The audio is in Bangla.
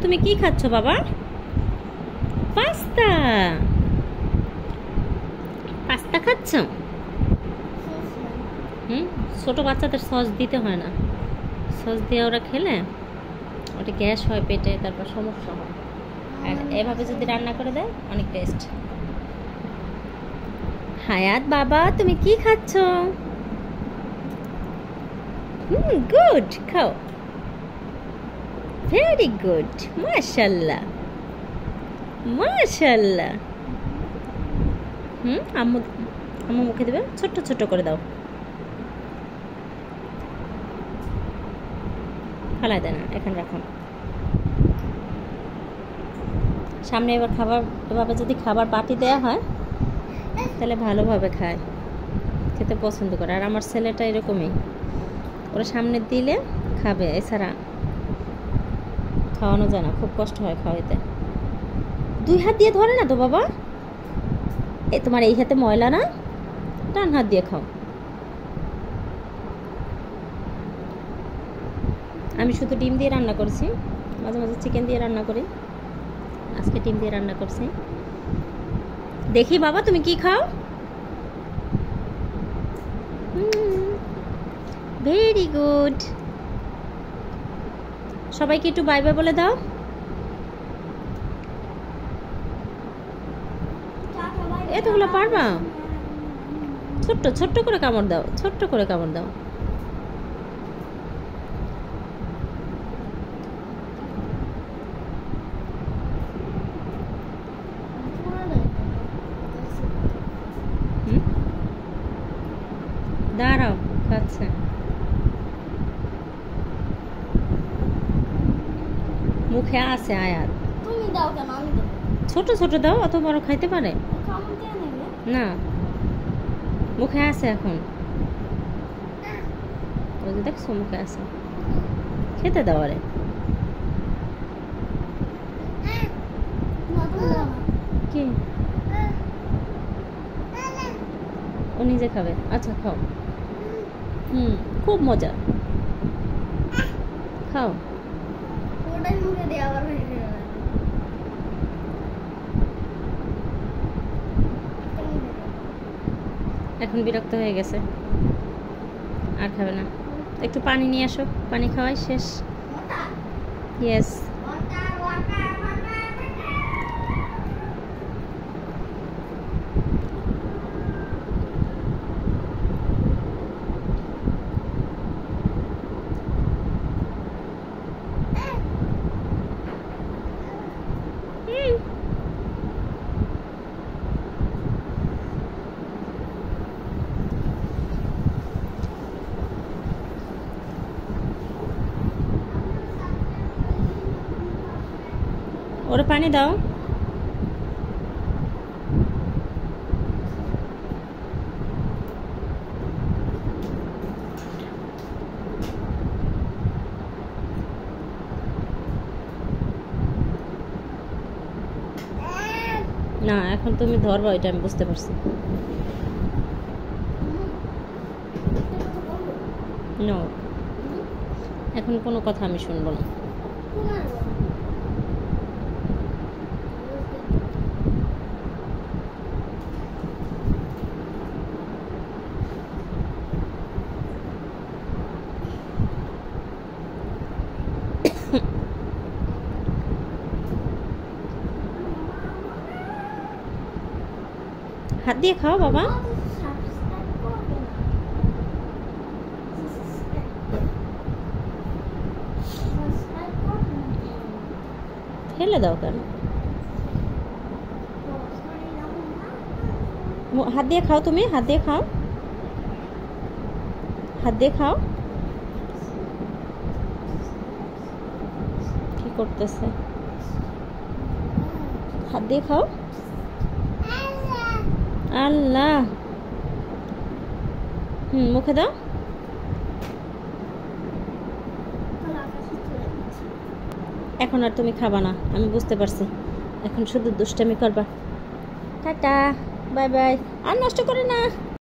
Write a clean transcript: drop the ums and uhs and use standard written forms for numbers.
তুমি কি খাচ্ছ বাবা? পাস্তা। পাস্তা খাচ্ছ? ছোট বাচ্চাদের সস দিতে হয় না, সস দিয়ে ওরা খেলে ওটা গ্যাস হয় পেটে, তারপর সমস্যা হয়। আর এভাবে যদি রান্না করে দেয় অনেক টেস্ট। হায়াত বাবা তুমি কি খাচ্ছ? গুড, খাও। ভেরি গুড, মাশাআল্লাহ মাশাআল্লাহ। আম্মু আম্মু মুখে দেবে, ছোট্ট ছোট্ট করে দাও, ফালাই দেয় না, এখানে রাখো। সামনে এবার খাবার, এভাবে যদি খাবার বাটি দেওয়া হয় তাহলে ভালোভাবে খায়, খেতে পছন্দ করে। আর আমার ছেলেটা এরকমই, ওরা সামনে দিলে খাবে, এছাড়া খাওয়ানো যায় না, খুব কষ্ট হয় খাওয়াইতে। 2 হাত দিয়ে ধরে না তো বাবা, তোমার এই হাতে ময়লা না, ডান হাত দিয়ে খাও। আমি শুধু ডিম দিয়ে রান্না করছি, মাঝে মাঝে চিকেন দিয়ে রান্না করি, আজকে ডিম দিয়ে রান্না করছি। দেখি বাবা তুমি কি খাও? Very good. সবাইকে একটু বাই বাই বলে দাও। এতগুলো পারবা? ছোট্ট ছোট্ট করে কামড় দাও, ছোট্ট করে কামড় দাও। দাঁড়াও, খাচ্ছে। মুখে আছে আয়াত, তুমি দাও কেন, আমি দেব। ছোট ছোট দাও, অত বড় খাইতে পারে কামড় দিয়ে নেবে না, মুখে আছে এখন। ওই যে দেখছো মুখে আছে, খেতে দাও। আরে কি, ও নিজে খাবে? আচ্ছা খাও। খুব মজা, খাও। ওটাই মুখে দিয়ে আবার হয়ে গেল। এখন বিরক্ত হয়ে গেছে, আর খাবে না। একটু পানি নিয়ে আসো, পানি খাওয়াই শেষ। ইয়েস। ওরা পানি দাও। না এখন তুমি ধরবা, এটা আমি বুঝতে পারছি। নো, এখন কোনো কথা আমি শুনবো না। হাত দিয়ে খাও বাবা। ফেলে দাও কেন? হাত দিয়ে খাও, তুমি হাত দিয়ে খাও, হাত দিয়ে খাও। কি করতেছে? হাত দিয়ে খাও। আল্লাহ, মুখে দাও। এখন আর তুমি খাবা না, আমি বুঝতে পারছি। এখন শুধু দুষ্টামি করবা। Tata, bye bye. আর নষ্ট করে না।